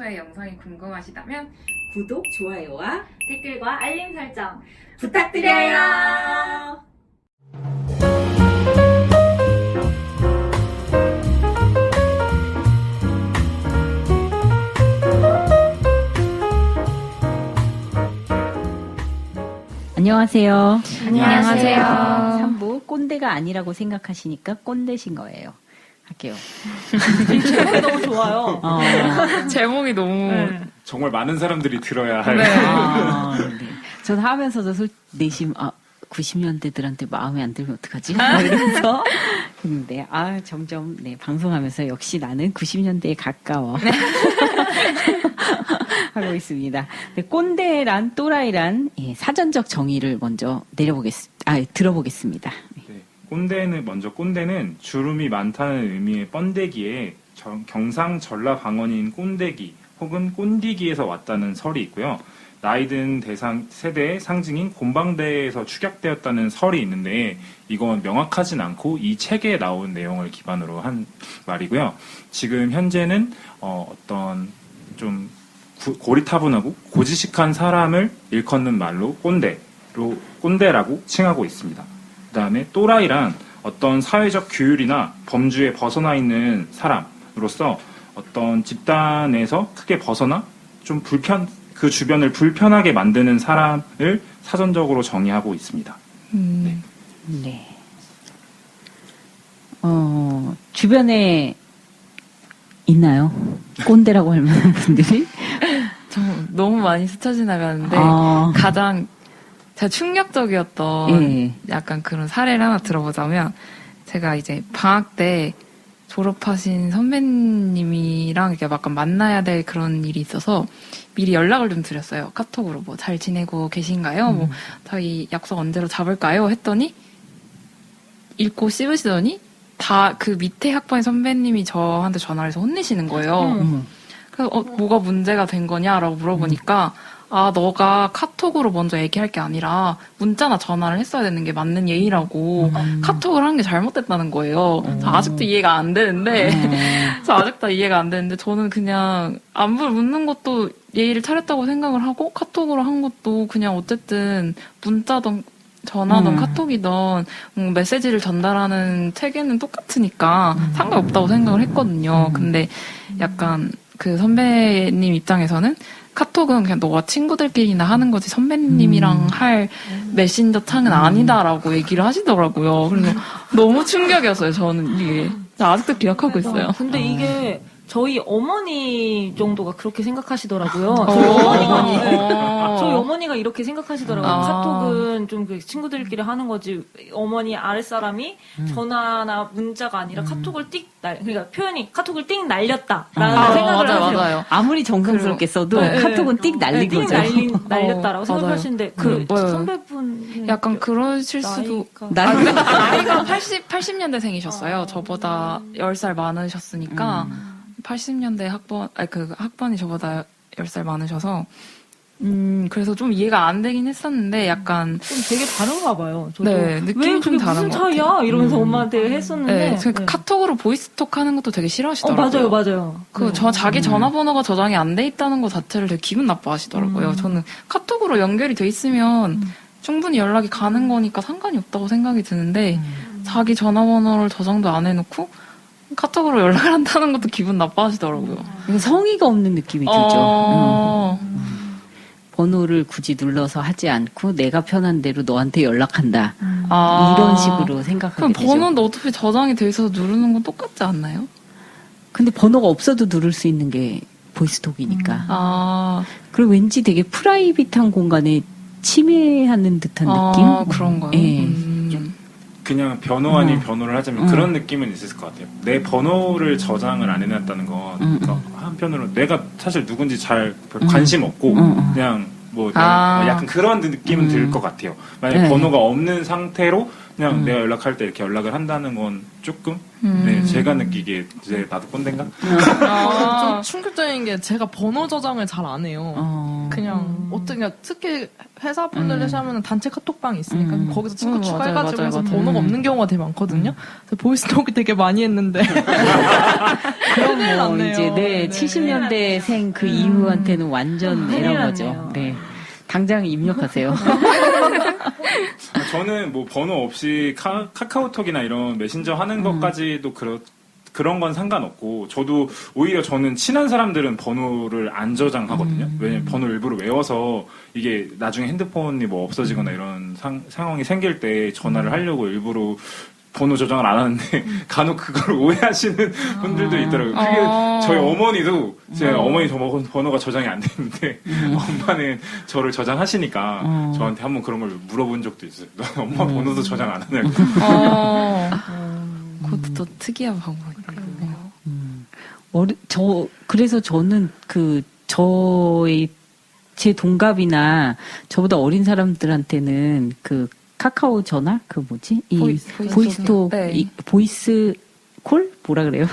평소에 영상이 궁금하시다면 구독, 좋아요와 댓글과 알림 설정 부탁드려요. 안녕하세요. 안녕하세요. 3부 꼰대가 아니라고 생각하시니까 꼰대신 거예요. 할게요. 제목이 너무 좋아요. 제목이 너무 정말 많은 사람들이 들어야 할. 네. 네. 전 하면서도 내심 90년대들한테 마음에 안 들면 어떡하지? 이러면서 했는데 점점 방송하면서 역시 나는 90년대에 가까워 하고 있습니다. 꼰대란 또라이란 사전적 정의를 먼저 들어보겠습니다. 네. 꼰대는 주름이 많다는 의미의 번데기에 경상 전라 방언인 꼰대기 혹은 꼰디기에서 왔다는 설이 있고요. 나이든 세대의 상징인 곤방대에서 축약되었다는 설이 있는데 이건 명확하진 않고 이 책에 나온 내용을 기반으로 한 말이고요. 지금 현재는 어떤 좀 고리타분하고 고지식한 사람을 일컫는 말로 꼰대라고 칭하고 있습니다. 그 다음에 또라이란 어떤 사회적 규율이나 범주에 벗어나 있는 사람으로서 어떤 집단에서 크게 벗어나 좀 그 주변을 불편하게 만드는 사람을 사전적으로 정의하고 있습니다. 네. 주변에 있나요? 꼰대라고 할 만한 분들이? 저 너무 많이 스쳐 지나가는데 가장 제가 충격적이었던 약간 그런 사례를 하나 들어보자면 제가 이제 방학 때 졸업하신 선배님이랑 이렇게 약간 만나야 될 그런 일이 있어서 미리 연락을 좀 드렸어요. 카톡으로 뭐 잘 지내고 계신가요? 뭐 저희 약속 언제로 잡을까요? 했더니 읽고 씹으시더니 다 그 밑에 학번의 선배님이 저한테 전화를 해서 혼내시는 거예요. 그래서 뭐가 문제가 된 거냐라고 물어보니까 너가 카톡으로 먼저 얘기할 게 아니라 문자나 전화를 했어야 되는 게 맞는 예의라고 카톡을 한 게 잘못됐다는 거예요. 저 아직도 이해가 안 되는데 저는 그냥 안부를 묻는 것도 예의를 차렸다고 생각을 하고 카톡으로 한 것도 그냥 어쨌든 문자든 전화든 카톡이든 메시지를 전달하는 체계는 똑같으니까 상관없다고 생각을 했거든요. 근데 약간 그 선배님 입장에서는 카톡은 그냥 너가 친구들끼리나 하는 거지 선배님이랑 할 메신저 창은 아니다라고 얘기를 하시더라고요. 그래서 너무 충격이었어요. 저는 이게 아직도 기억하고 있어요. 근데 이게 저희 어머니 정도가 그렇게 생각하시더라고요. 저희 어머니가 이렇게 생각하시더라고요. 카톡은 좀 그 친구들끼리 하는 거지. 어머니 아랫사람이 전화나 문자가 아니라 카톡을 그러니까 표현이 카톡을 띵 날렸다라는 생각을 하세요. 맞아요. 아무리 정성스럽게 써도 카톡은 띡 날린 거죠. 날렸다라고 생각하시는데 그 선배분 약간 그러실 수도 나이가 80년대생이셨어요. 저보다 10살 많으셨으니까 80년대 학번이 저보다 10살 많으셔서 그래서 좀 이해가 안 되긴 했었는데 약간 좀 되게 다른가 봐요. 저도 네, 느낌이 왜 좀 그게 다른 무슨 것 차이야? 같아요. 이러면서 엄마한테 했었는데 카톡으로 보이스톡 하는 것도 되게 싫어하시더라고요. 맞아요. 자기 전화번호가 저장이 안 돼 있다는 것 자체를 되게 기분 나빠하시더라고요. 저는 카톡으로 연결이 돼 있으면 충분히 연락이 가는 거니까 상관이 없다고 생각이 드는데 자기 전화번호를 저장도 안 해놓고 카톡으로 연락을 한다는 것도 기분 나빠하시더라고요. 성의가 없는 느낌이 들죠. 번호를 굳이 눌러서 하지 않고 내가 편한 대로 너한테 연락한다. 이런 식으로 생각하게 그럼 되죠. 번호는 어차피 저장이 돼 있어서 누르는 건 똑같지 않나요? 근데 번호가 없어도 누를 수 있는 게 보이스톡이니까. 그리고 왠지 되게 프라이빗한 공간에 침해하는 듯한 느낌? 그런가요? 그냥 변호 아닌 변호를 하자면 그런 느낌은 있을 것 같아요. 내 번호를 저장을 안 해놨다는 건 그러니까 한편으로 내가 사실 누군지 잘 관심 없고 그냥 약간 그런 느낌은 들 것 같아요. 만약에 번호가 없는 상태로 그냥 내가 연락할 때 이렇게 연락을 한다는 건 조금 네, 제가 느끼기에 이제 나도 꼰대인가? 좀 충격적인 게 제가 번호 저장을 잘 안 해요. 그냥 어떻게 특히 회사분들 하면 단체 카톡방이 있으니까 거기서 친구 추가해가지고 해서 번호가 없는 경우가 되게 많거든요. 그래서 보이스톡 되게 많이 했는데 그럼 뭐 이제 네 70년대생 그 이후한테는 완전 이런 거죠. 네. 당장 입력하세요. 저는 뭐 번호 없이 카카오톡이나 이런 메신저 하는 것까지도 그런 건 상관없고, 저도 오히려 저는 친한 사람들은 번호를 안 저장하거든요. 왜냐면 번호 일부러 외워서 이게 나중에 핸드폰이 뭐 없어지거나 이런 상황이 생길 때 전화를 하려고 일부러 번호 저장을 안 하는데 간혹 그걸 오해하시는 분들도 있더라고요. 그게 저희 어머니도 제 어머니 번호가 저장이 안 되는데 엄마는 저를 저장하시니까 저한테 한번 그런 걸 물어본 적도 있어요. 너 엄마 번호도 저장 안 하냐고. 그것도 또 특이한 방법이네요. 그래서 저는 제 동갑이나 저보다 어린 사람들한테는 카카오 전화? 보이스톡, 네. 보이스 콜? 뭐라 그래요?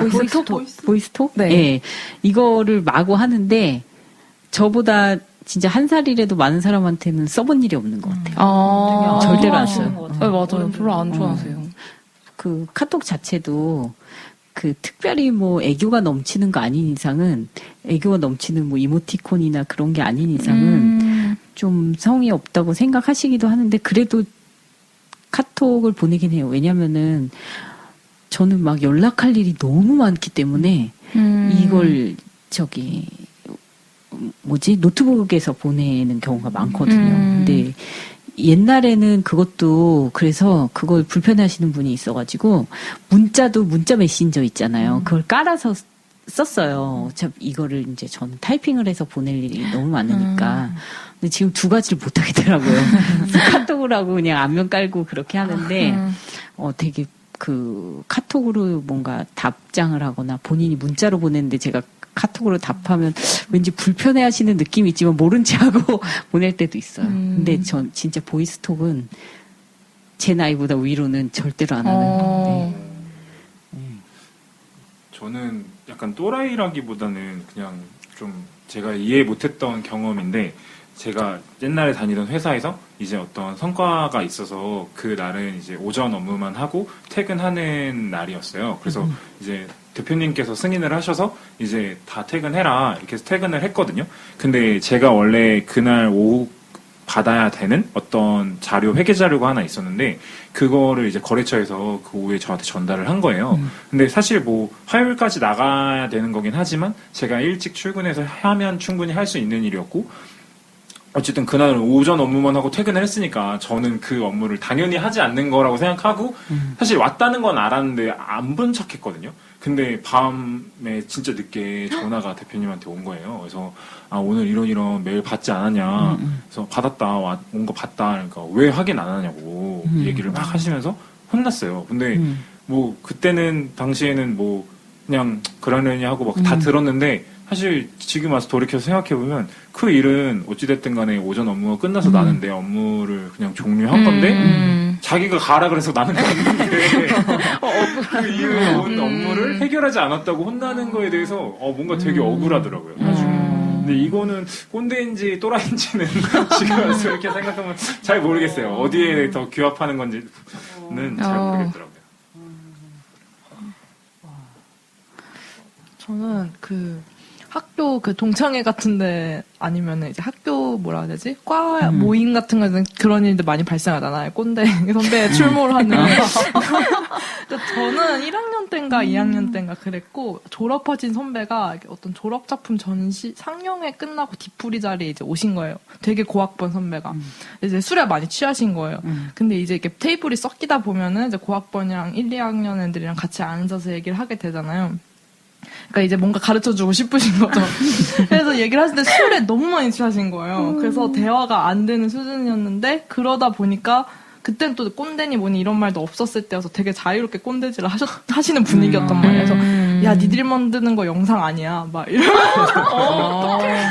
보이스톡? 네. 네. 이거를 마구 하는데, 저보다 진짜 한 살이라도 많은 사람한테는 써본 일이 없는 것 같아요. 절대로 안 써요. 네, 맞아요. 별로 안 좋아하세요. 카톡 자체도, 특별히 뭐, 애교가 넘치는 거 아닌 이상은, 애교가 넘치는 뭐, 이모티콘이나 그런 게 아닌 이상은, 좀 성의 없다고 생각하시기도 하는데, 그래도, 카톡을 보내긴 해요. 왜냐면은 저는 막 연락할 일이 너무 많기 때문에 이걸 노트북에서 보내는 경우가 많거든요. 근데 옛날에는 그것도 그래서 그걸 불편해하시는 분이 있어가지고 문자 메신저 있잖아요. 그걸 깔아서 썼어요. 어차피 이거를 이제 저는 타이핑을 해서 보낼 일이 너무 많으니까. 근데 지금 두 가지를 못 하겠더라고요. 카톡을 하고 그냥 안면 깔고 그렇게 하는데, 되게 카톡으로 뭔가 답장을 하거나 본인이 문자로 보냈는데 제가 카톡으로 답하면 왠지 불편해 하시는 느낌이 있지만 모른 체 하고 보낼 때도 있어요. 근데 전 진짜 보이스톡은 제 나이보다 위로는 절대로 안 하는 건데. 저는 약간 또라이라기보다는 그냥 좀 제가 이해 못했던 경험인데, 제가 옛날에 다니던 회사에서 이제 어떤 성과가 있어서 그 날은 이제 오전 업무만 하고 퇴근하는 날이었어요. 그래서 이제 대표님께서 승인을 하셔서 이제 다 퇴근해라 이렇게 해서 퇴근을 했거든요. 근데 제가 원래 그날 오후 받아야 되는 어떤 자료, 회계 자료가 하나 있었는데, 그거를 이제 거래처에서 그 오후에 저한테 전달을 한 거예요. 근데 사실 뭐 화요일까지 나가야 되는 거긴 하지만 제가 일찍 출근해서 하면 충분히 할 수 있는 일이었고, 어쨌든 그날은 오전 업무만 하고 퇴근을 했으니까 저는 그 업무를 당연히 하지 않는 거라고 생각하고 사실 왔다는 건 알았는데 안 본 척했거든요. 근데 밤에 진짜 늦게 전화가 대표님한테 온 거예요. 그래서 오늘 이런 메일 받지 않았냐. 그래서 받았다. 온 거 봤다. 그러니까 왜 확인 안 하냐고 얘기를 막 하시면서 혼났어요. 근데 뭐 그때는 당시에는 뭐 그냥 그러려니 하고 막 다 들었는데, 사실 지금 와서 돌이켜서 생각해보면 그 일은 어찌됐든 간에 오전 업무가 끝나서 나는 내 업무를 그냥 종료한 건데 자기가 가라 그래서 나는 갔는데 그 이후에 온 업무를 해결하지 않았다고 혼나는 거에 대해서 뭔가 되게 억울하더라고요. 나중에. 근데 이거는 꼰대인지 또라이인지는 지금 와서 이렇게 생각하면 잘 모르겠어요. 어디에 더 규합하는 건지는 잘 모르겠더라고요. 저는 학교 동창회 같은데 아니면은 이제 학교 뭐라 해야 되지? 과 모임 같은 거는 그런 일들 많이 발생하잖아요. 꼰대 선배 출몰 하는. 저는 1학년 때인가 2학년 때인가 그랬고, 졸업하신 선배가 어떤 졸업작품 전시 상영회 끝나고 뒤풀이 자리에 이제 오신 거예요. 되게 고학번 선배가. 이제 술에 많이 취하신 거예요. 근데 이제 이렇게 테이블이 섞이다 보면은 이제 고학번이랑 1, 2학년 애들이랑 같이 앉아서 얘기를 하게 되잖아요. 그러니까 이제 뭔가 가르쳐주고 싶으신 거죠. 그래서 얘기를 하실 때 술에 너무 많이 취하신 거예요. 그래서 대화가 안 되는 수준이었는데, 그러다 보니까 그때는 또 꼰대니 뭐니 이런 말도 없었을 때여서 되게 자유롭게 꼰대질을 하시는 분위기였단 말이에요. 그래서 야, 니들이 만드는 거 영상 아니야 막 이러면서 어떡해,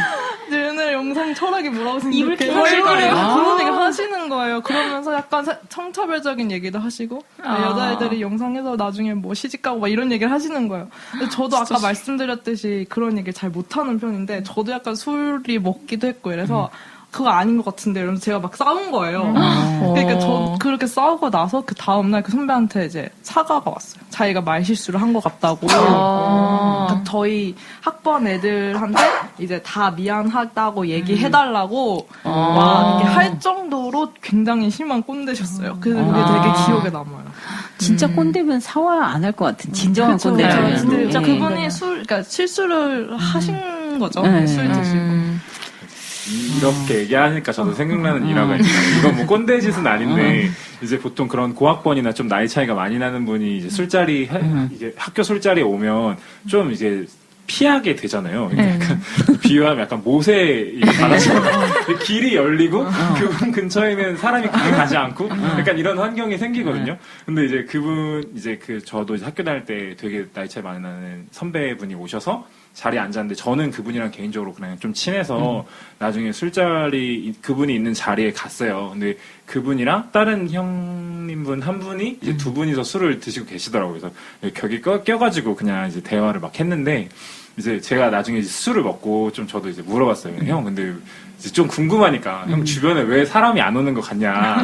얘네 영상 철학이 뭐라고 생각해, 입을 키우시더래요. 그런 얘기 하시는 거예요. 그러면서 약간 성차별적인 얘기도 하시고 여자애들이 영상에서 나중에 뭐 시집가고 막 이런 얘기를 하시는 거예요. 근데 저도 아까 말씀드렸듯이 그런 얘기를 잘 못하는 편인데 저도 약간 술이 먹기도 했고 이래서 그거 아닌 것 같은데 이러면서 제가 막 싸운 거예요. 그러니까 저 그렇게 싸우고 나서 그 다음날 그 선배한테 이제 사과가 왔어요. 자기가 말 실수를 한 것 같다고. 그러니까 저희 학번 애들한테 이제 다 미안하다고 얘기해달라고 막 이렇게 할 정도로 굉장히 심한 꼰대셨어요. 그래서 그게 되게 기억에 남아요. 진짜 꼰대면 사과 안 할 것 같은 진정한 꼰대죠. 진짜 그분이 그러니까 실수를 하신 거죠. 술 드시고. 이렇게 얘기하니까 저도 생각나는 일화가 있어요. 이건 뭐 꼰대 짓은 아닌데 이제 보통 그런 고학번이나 좀 나이 차이가 많이 나는 분이 이제 술자리 이제 학교 술자리에 오면 좀 이제 피하게 되잖아요. 약간 비유하면 약간 모세 바다처럼 길이 열리고 그분 근처에는 사람이 크게 가지 않고 약간 이런 환경이 생기거든요. 근데 이제 그분 이제 저도 이제 학교 다닐 때 되게 나이 차이 많이 나는 선배분이 오셔서 자리에 앉았는데 저는 그분이랑 개인적으로 그냥 좀 친해서 나중에 술자리 그분이 있는 자리에 갔어요. 근데 그분이랑 다른 형님분 한 분이 이제 두 분이서 술을 드시고 계시더라고요. 그래서 격이 껴가지고 그냥 이제 대화를 막 했는데 이제 제가 나중에 이제 술을 먹고 좀 저도 이제 물어봤어요. 형 근데 이제 좀 궁금하니까 형 주변에 왜 사람이 안 오는 것 같냐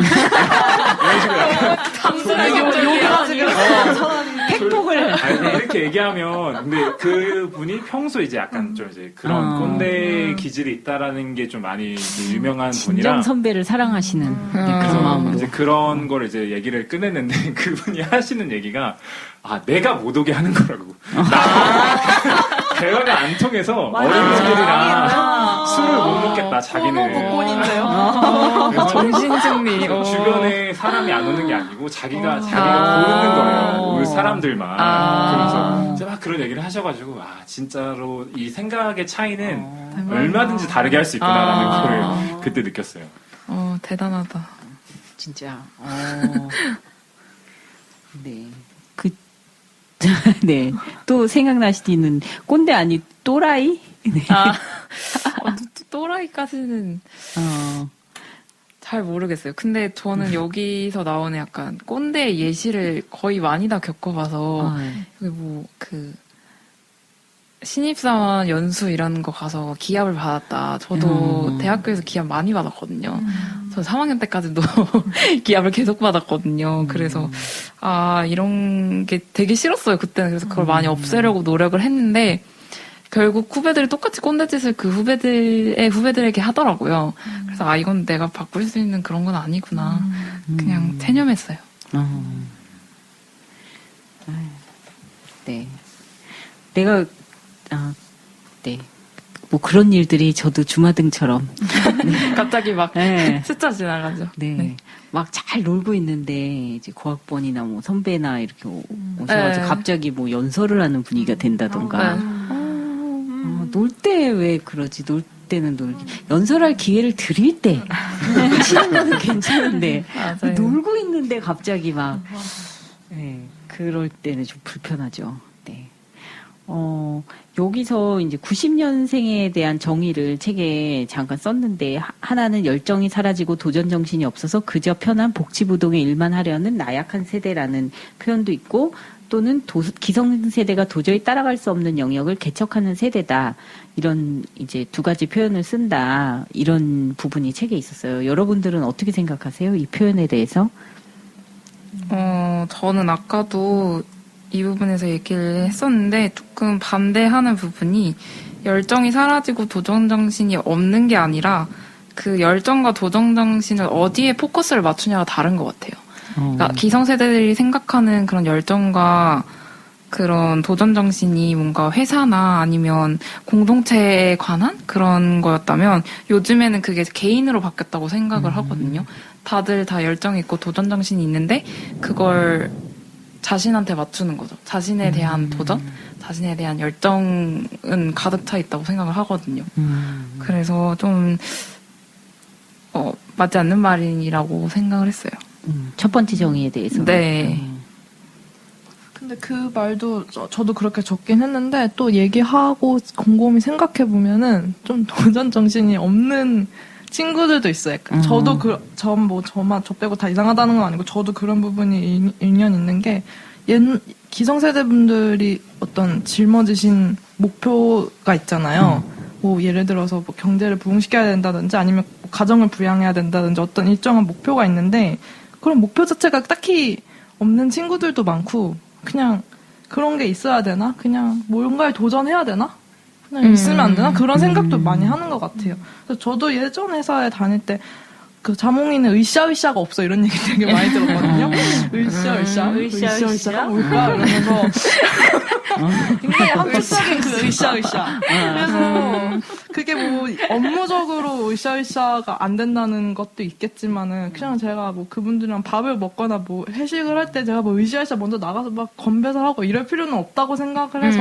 이런 식으로 약간 팩폭을 이렇게 얘기하면 근데 그분이 평소 이제 약간 좀 이제 그런 꼰대 기질이 있다라는 게 좀 많이 유명한 진정 분이라 선배를 사랑하시는 그런 마음으로 이제 그런 걸 이제 얘기를 꺼냈는데 그분이 하시는 얘기가 내가 못 오게 하는 거라고. 대화가 안 통해서 어린이들이랑 술을 못 먹겠다 자기는. 복권인데요. 정신승리. 주변에 사람이 안 오는 게 아니고 자기가 고르는 거예요. 올 사람들만. 그래서 이제 막 그런 얘기를 하셔가지고 진짜로 이 생각의 차이는 얼마든지 다르게 할 수 있구나라는 걸 그때 느꼈어요. 대단하다. 진짜. 네. 네. 또 생각나시는 꼰대 아니 또라이? 네. 또라이까지는 잘 모르겠어요. 근데 저는 여기서 나오는 약간 꼰대 예시를 거의 많이 다 겪어봐서 여기 신입사원 연수 이런 거 가서 기합을 받았다. 저도 대학교에서 기합 많이 받았거든요. 저 3학년 때까지도 기합을 계속 받았거든요. 그래서 이런 게 되게 싫었어요. 그때는. 그래서 그걸 많이 없애려고 노력을 했는데 결국 후배들이 똑같이 꼰대짓을 그 후배들에게 하더라고요. 그래서 이건 내가 바꿀 수 있는 그런 건 아니구나. 그냥 체념했어요. 네. 내가 네. 뭐 그런 일들이 저도 주마등처럼 갑자기 막 스쳐 지나가죠. 네. 막 잘 놀고 있는데 이제 고학번이나 뭐 선배나 이렇게 오셔가지고 갑자기 뭐 연설을 하는 분위기가 된다던가. 놀 때 왜 그러지? 놀 때는 놀기. 연설할 기회를 드릴 때 치는 거는 괜찮은데 놀고 있는데 갑자기 막 그럴 때는 좀 불편하죠. 네. 여기서 이제 90년생에 대한 정의를 책에 잠깐 썼는데 하나는 열정이 사라지고 도전 정신이 없어서 그저 편한 복지부동의 일만 하려는 나약한 세대라는 표현도 있고 또는 기성세대가 도저히 따라갈 수 없는 영역을 개척하는 세대다. 이런 이제 두 가지 표현을 쓴다. 이런 부분이 책에 있었어요. 여러분들은 어떻게 생각하세요? 이 표현에 대해서? 저는 아까도 이 부분에서 얘기를 했었는데 조금 반대하는 부분이 열정이 사라지고 도전정신이 없는 게 아니라 그 열정과 도전정신을 어디에 포커스를 맞추냐가 다른 것 같아요. 그러니까 기성세대들이 생각하는 그런 열정과 그런 도전정신이 뭔가 회사나 아니면 공동체에 관한 그런 거였다면 요즘에는 그게 개인으로 바뀌었다고 생각을 하거든요. 다들 다 열정이 있고 도전정신이 있는데 그걸 자신한테 맞추는 거죠. 자신에 대한 도전, 자신에 대한 열정은 가득 차 있다고 생각을 하거든요. 그래서 좀 맞지 않는 말이라고 생각을 했어요. 첫 번째 정의에 대해서. 네. 근데 그 말도 저도 그렇게 적긴 했는데 또 얘기하고 곰곰이 생각해 보면은 좀 도전 정신이 없는 친구들도 있어요. 저도 저 빼고 다 이상하다는 건 아니고 저도 그런 부분이 인연 있는 게 기성세대 분들이 어떤 짊어지신 목표가 있잖아요. 뭐 예를 들어서 뭐 경제를 부흥시켜야 된다든지 아니면 뭐 가정을 부양해야 된다든지 어떤 일정한 목표가 있는데 그런 목표 자체가 딱히 없는 친구들도 많고 그냥 그런 게 있어야 되나? 그냥 뭔가에 도전해야 되나? 그냥 있으면 안 되나? 그런 생각도 많이 하는 것 같아요. 그래서 저도 예전 회사에 다닐 때 그 자몽이는 으쌰으쌰가 없어 이런 얘기 되게 많이 들었거든요. 으쌰으쌰가 뭘까? 이러면서 굉장히 함축적인 그 으쌰으쌰. 그래서 그게 뭐 업무적으로 으쌰으쌰가 안 된다는 것도 있겠지만은 그냥 제가 뭐 그분들이랑 밥을 먹거나 뭐 회식을 할 때 제가 뭐 으쌰으쌰 먼저 나가서 막 건배사 하고 이럴 필요는 없다고 생각을 해서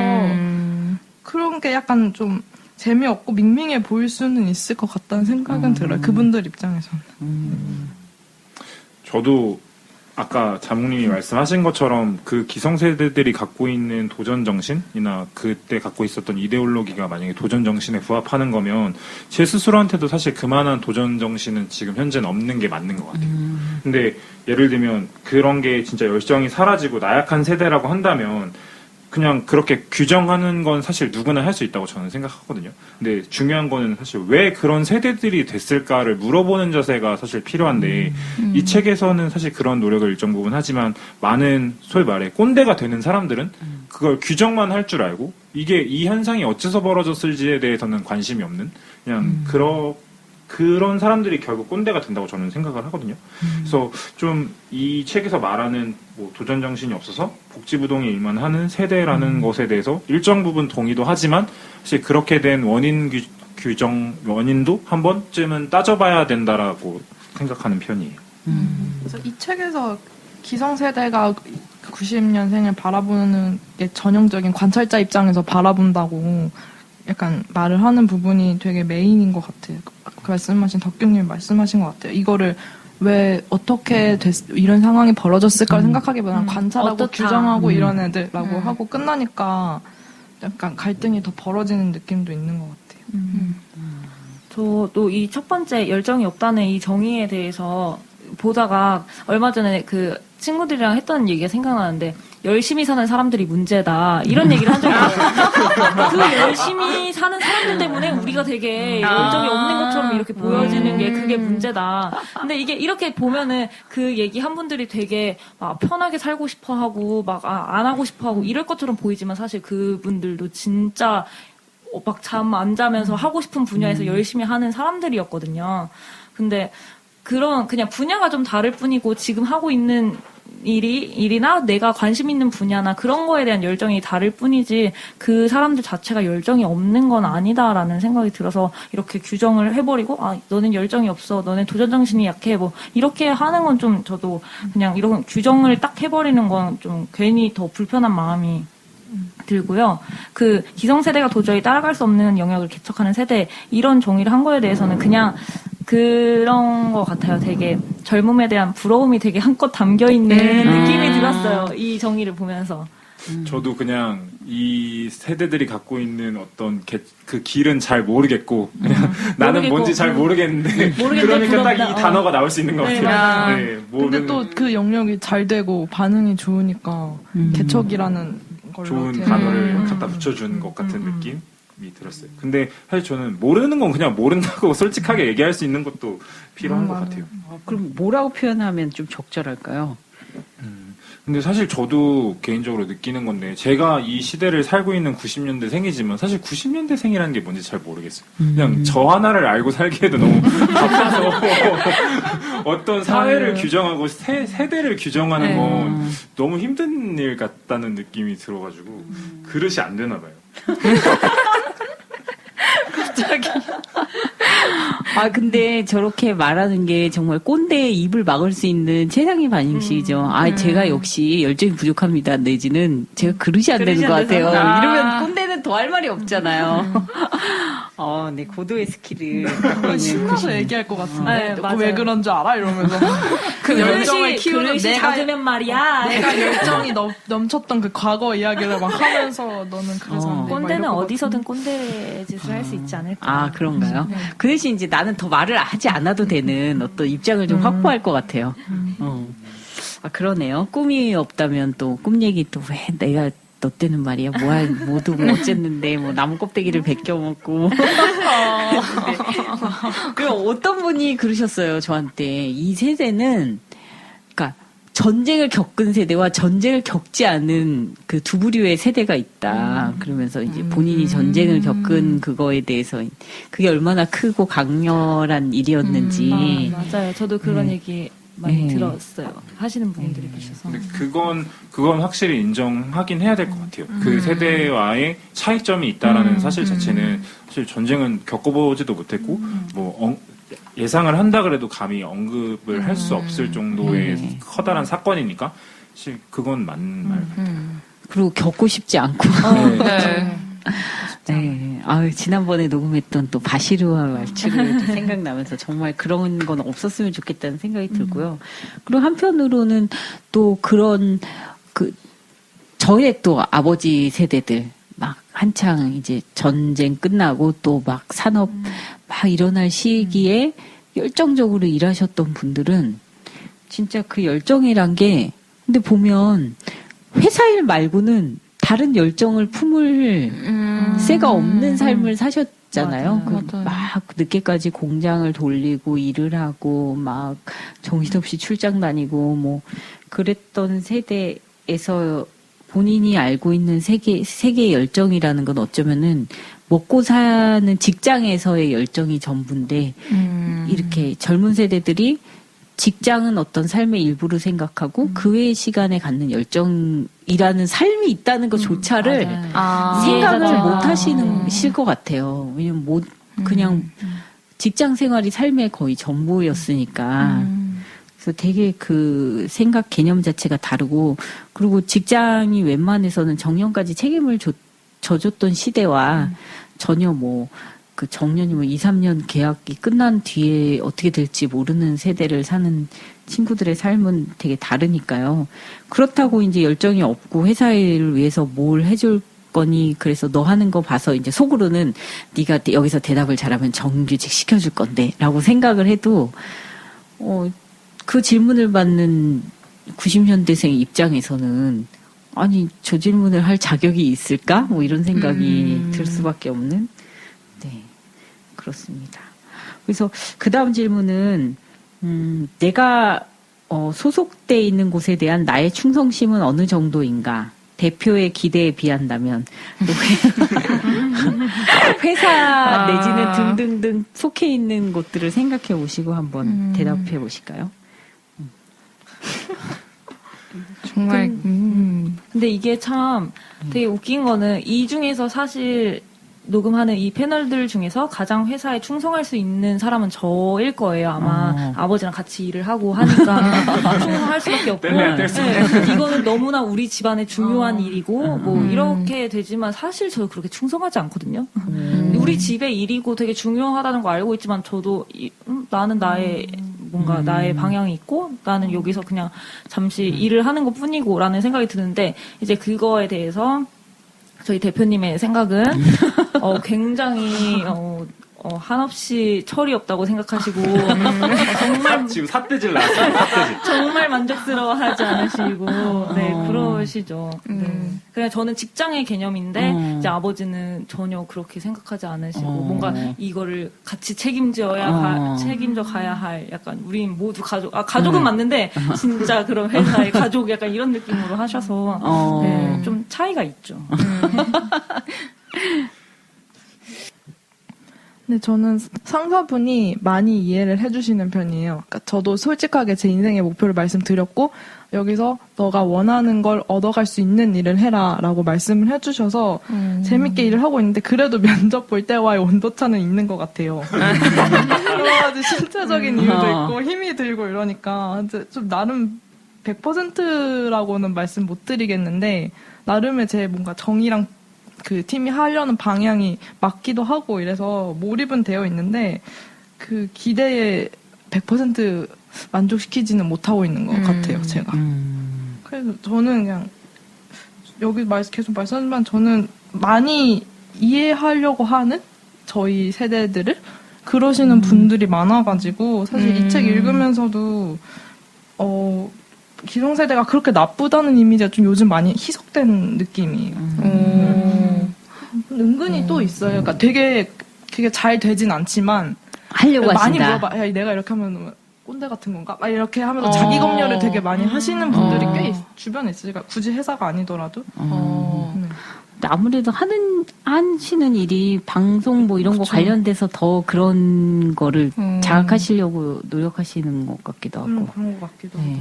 그런 게 약간 좀 재미없고 밍밍해 보일 수는 있을 것 같다는 생각은 들어요. 그분들 입장에서는. 저도 아까 자몽님이 말씀하신 것처럼 그 기성세대들이 갖고 있는 도전 정신이나 그때 갖고 있었던 이데올로기가 만약에 도전 정신에 부합하는 거면 제 스스로한테도 사실 그만한 도전 정신은 지금 현재는 없는 게 맞는 것 같아요. 근데 예를 들면 그런 게 진짜 열정이 사라지고 나약한 세대라고 한다면 그냥 그렇게 규정하는 건 사실 누구나 할 수 있다고 저는 생각하거든요. 근데 중요한 거는 사실 왜 그런 세대들이 됐을까를 물어보는 자세가 사실 필요한데 이 책에서는 사실 그런 노력을 일정 부분 하지만 많은 소위 말해 꼰대가 되는 사람들은 그걸 규정만 할 줄 알고 이게 이 현상이 어째서 벌어졌을지에 대해서는 관심이 없는 그냥 그런 사람들이 결국 꼰대가 된다고 저는 생각을 하거든요. 그래서 좀 이 책에서 말하는 뭐 도전 정신이 없어서 복지부동의 일만 하는 세대라는 것에 대해서 일정 부분 동의도 하지만 사실 그렇게 된 원인도 한 번쯤은 따져봐야 된다라고 생각하는 편이에요. 그래서 이 책에서 기성세대가 90년생을 바라보는 게 전형적인 관찰자 입장에서 바라본다고 약간 말을 하는 부분이 되게 메인인 것 같아요. 그 말씀하신 덕경님이 말씀하신 것 같아요. 이거를 왜 어떻게 이런 상황이 벌어졌을까 생각하기보다는 관찰하고 어떻다. 규정하고 이런 애들라고 하고 끝나니까 약간 갈등이 더 벌어지는 느낌도 있는 것 같아요. 저도 이 첫 번째 열정이 없다는 이 정의에 대해서 보다가 얼마 전에 그 친구들이랑 했던 얘기가 생각나는데 열심히 사는 사람들이 문제다 이런 얘기를 한 적이 있어요. 그 열심히 사는 사람들 때문에 우리가 되게 열정이 없는 것처럼 이렇게 보여지는 게 그게 문제다. 근데 이게 이렇게 보면은 그 얘기 한 분들이 되게 막 편하게 살고 싶어하고 막 안 하고 싶어하고 이럴 것처럼 보이지만 사실 그분들도 진짜 막 잠 안 자면서 하고 싶은 분야에서 열심히 하는 사람들이었거든요. 근데 그냥 분야가 좀 다를 뿐이고 지금 하고 있는 일이나 내가 관심 있는 분야나 그런 거에 대한 열정이 다를 뿐이지 그 사람들 자체가 열정이 없는 건 아니다라는 생각이 들어서 이렇게 규정을 해버리고 너는 열정이 없어, 너는 도전정신이 약해 뭐 이렇게 하는 건 좀 저도 그냥 이런 규정을 딱 해버리는 건 좀 괜히 더 불편한 마음이 들고요. 그 기성세대가 도저히 따라갈 수 없는 영역을 개척하는 세대 이런 정의를 한 거에 대해서는 그냥 그런 것 같아요. 되게 젊음에 대한 부러움이 되게 한껏 담겨있는 느낌이 들었어요. 이 정의를 보면서. 저도 그냥 이 세대들이 갖고 있는 어떤 그 길은 잘 모르겠고 그냥 나는 모르겠고, 뭔지 잘 모르겠는데 그러니까 딱 이 단어가 나올 수 있는 것 같아요. 네, 근데 또 그 영역이 잘 되고 반응이 좋으니까 개척이라는 걸로 좋은 단어를 갖다 붙여주는 것 같은 느낌이 들었어요. 근데 사실 저는 모르는 건 그냥 모른다고 솔직하게 얘기할 수 있는 것도 필요한 것 같아요. 그럼 뭐라고 표현하면 좀 적절할까요? 근데 사실 저도 개인적으로 느끼는 건데 제가 이 시대를 살고 있는 90년대 생이지만 사실 90년대 생이라는 게 뭔지 잘 모르겠어요. 그냥 저 하나를 알고 살기에도 너무 바빠서 어떤 사회를 규정하고 세대를 규정하는 건 너무 힘든 일 같다는 느낌이 들어가지고 그릇이 안 되나 봐요. 갑자기. 근데 저렇게 말하는 게 정말 꼰대의 입을 막을 수 있는 최상의 반응식이죠. 제가 역시 열정이 부족합니다. 내지는 제가 그릇이 안 되는 것 같아요. 이러면 꼰대는 더 할 말이 없잖아요. 네, 고도의 스킬을 갖고 있는 신나서 얘기할 것 같은데. 네, 너 왜 그런 줄 알아? 이러면서. 그 열정을 키우는 작으면 말이야. 내가 열정이 넘쳤던 그 과거 이야기를 막 하면서 너는 그래서 안 돼. 꼰대는 어디서든 꼰대 짓을 할 수 있지 않을까. 그런가요? 그 대신 이제 나는 더 말을 하지 않아도 되는 어떤 입장을 좀 확보할 것 같아요. 그러네요. 꿈이 없다면 또 꿈 얘기 또 왜 내가 너 때는 말이야 모두 뭐 어쨌는데 뭐 나무 껍데기를 벗겨 먹고 그리고 어떤 분이 그러셨어요 저한테 이 세대는 그러니까 전쟁을 겪은 세대와 전쟁을 겪지 않은 그 두 부류의 세대가 있다. 그러면서 이제 본인이 전쟁을 겪은 그거에 대해서 그게 얼마나 크고 강렬한 일이었는지. 맞아요. 저도 그런 얘기 많이 들었어요. 하시는 분들이 계셔서. 근데 그건 확실히 인정하긴 해야 될 것 같아요. 그 세대와의 차이점이 있다라는 사실 자체는 사실 전쟁은 겪어보지도 못했고 예상을 한다 그래도 감히 언급을 할 수 없을 정도의 커다란 사건이니까 사실 그건 맞는 말 같아요. 그리고 겪고 싶지 않고. 네. 지난번에 녹음했던 또 바시르와 말추를 생각나면서 정말 그런 건 없었으면 좋겠다는 생각이 들고요. 그리고 한편으로는 또 그런 저의 또 아버지 세대들 막 한창 이제 전쟁 끝나고 또 막 산업 막 일어날 시기에 열정적으로 일하셨던 분들은 진짜 그 열정이란 게 근데 보면 회사 일 말고는 다른 열정을 품을 새가 없는 삶을 사셨잖아요. 막 늦게까지 공장을 돌리고 일을 하고 막 정신없이 출장 다니고 뭐 그랬던 세대에서 본인이 알고 있는 세계의 열정이라는 건 어쩌면은 먹고 사는 직장에서의 열정이 전부인데 이렇게 젊은 세대들이 직장은 어떤 삶의 일부로 생각하고 그 외의 시간에 갖는 열정이라는 삶이 있다는 것조차를 생각을 못 하시는 것 같아요. 왜냐면 그냥 직장 생활이 삶의 거의 전부였으니까. 그래서 되게 그 생각 개념 자체가 다르고 그리고 직장이 웬만해서는 정년까지 책임을 져줬던 시대와 전혀 그 정년이 2, 3년 계약이 끝난 뒤에 어떻게 될지 모르는 세대를 사는 친구들의 삶은 되게 다르니까요. 그렇다고 이제 열정이 없고 회사 일을 위해서 뭘 해줄 거니 그래서 너 하는 거 봐서 이제 속으로는 네가 여기서 대답을 잘하면 정규직 시켜줄 건데라고 생각을 해도 그 질문을 받는 90년대생 입장에서는 아니 저 질문을 할 자격이 있을까? 뭐 이런 생각이 들 수밖에 없는. 네, 그렇습니다. 그래서 그 다음 질문은 내가 소속돼 있는 곳에 대한 나의 충성심은 어느 정도인가? 대표의 기대에 비한다면 회사 내지는 등등등 속해 있는 곳들을 생각해 보시고 한번 대답해 보실까요? 정말 근데 이게 참 되게 웃긴 거는 이 중에서 사실 녹음하는 이 패널들 중에서 가장 회사에 충성할 수 있는 사람은 저일 거예요. 아마 아버지랑 같이 일을 하고 하니까 충성할 수밖에 없고 이거는 너무나 우리 집안의 중요한 일이고 뭐 이렇게 되지만 사실 저 그렇게 충성하지 않거든요. 우리 집의 일이고 되게 중요하다는 거 알고 있지만 저도 나는 나의 뭔가 나의 방향이 있고 나는 여기서 그냥 잠시 일을 하는 것 뿐이고 라는 생각이 드는데 이제 그거에 대해서 저희 대표님의 생각은 굉장히 한없이 철이 없다고 생각하시고 정말 지금 삿대질 나왔어요. 삿대질. 정말 만족스러워하지 않으시고 그러시죠. 네. 그냥 저는 직장의 개념인데 이제 아버지는 전혀 그렇게 생각하지 않으시고 뭔가 이거를 같이 책임져 가야 할 약간 우린 모두 가족은 맞는데 진짜 그런 회사의 가족 약간 이런 느낌으로 하셔서 네, 좀 차이가 있죠. 근데 저는 상사분이 많이 이해를 해주시는 편이에요. 그러니까 저도 솔직하게 제 인생의 목표를 말씀드렸고 여기서 너가 원하는 걸 얻어갈 수 있는 일을 해라 라고 말씀을 해주셔서 재밌게 일을 하고 있는데 그래도 면접 볼 때와의 온도차는 있는 것 같아요. 여러 가지 신체적인 이유도 있고 힘이 들고 이러니까 좀 나름 100%라고는 말씀 못 드리겠는데 나름의 제 뭔가 정의랑 그 팀이 하려는 방향이 맞기도 하고 이래서 몰입은 되어 있는데 그 기대에 100% 만족시키지는 못하고 있는 것 같아요, 제가. 그래서 저는 그냥 여기 계속 말씀하지만 저는 많이 이해하려고 하는 저희 세대들을 그러시는 분들이 많아가지고 사실 이 책 읽으면서도 기성세대가 그렇게 나쁘다는 이미지가 좀 요즘 많이 희석된 느낌이에요. 은근히 또 있어요. 그러니까 되게 그게 잘 되진 않지만 하려고 많이 하신다. 물어봐. 야, 내가 이렇게 하면 꼰대 같은 건가? 막 이렇게 하면서 자기 검열을 되게 많이 하시는 분들이 꽤 주변에 있으니까 굳이 회사가 아니더라도. 아무래도 하시는 일이 방송 뭐 이런 거 관련돼서 더 그런 거를 자각하시려고 노력하시는 것 같기도 하고. 그런 것 같기도 하고.